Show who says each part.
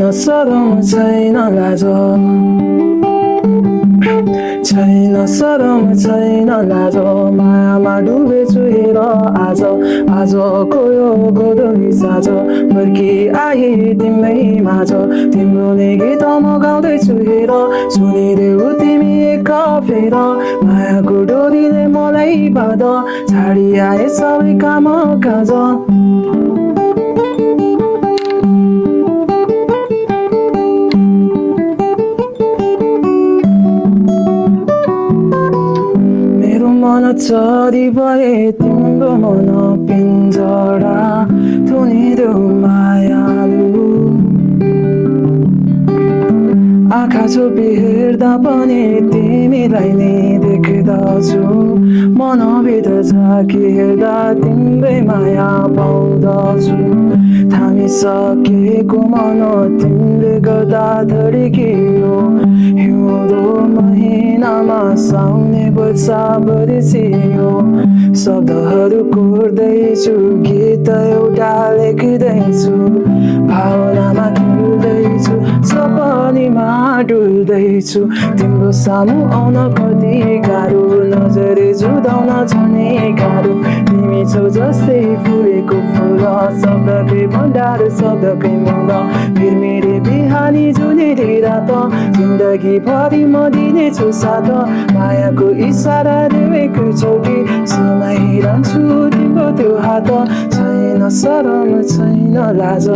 Speaker 1: छैन सरम छैन लाज छैन सरम छैन लाज मायामा डुबेछु हेर आज आजको यो गोधुली साँझ फर्की आए तिम्रै माझ तिम्रो नै गीत म गाउँदैछु हेर सुनिदेऊ तिमी एक फेर मायाको डोरीले मलाई बाँध छाडी आए सबै काम काज मन चरी भए तिम्रो मन पिञ्जरा थुनिदेऊ मायालु आँखा छोपी हेर्दा पनि तिमीलाई नै देख्दछु मनभित्र झाँकी हेर्दा तिम्रै माया पाउँदछु थामिसकेको मन तिमीले गर्दा धड्कियो हिउँदो महिनामा साउने वर्षा बर्सियो शब्दहरू कोर्दैछु गीत एउटा लेख्दैछु भावनामा खेल्दैछु सपनीमा डुल्दैछु तिम्रो सामु आउन कति गाह्रो नजरे जुदाउन झनै गाह्रो तिमी छौ जस्तै फुलेको फुल शब्दकै भण्डार शब्दकै मूल फिरमेरे बिहानी जुनेरी रात जिन्दगी भरि म दिनेछु साथ मायाको इसारा देवेको चौकी समाइरहन्छु तिम्रो त्यो हात छैन सरम छैन लाज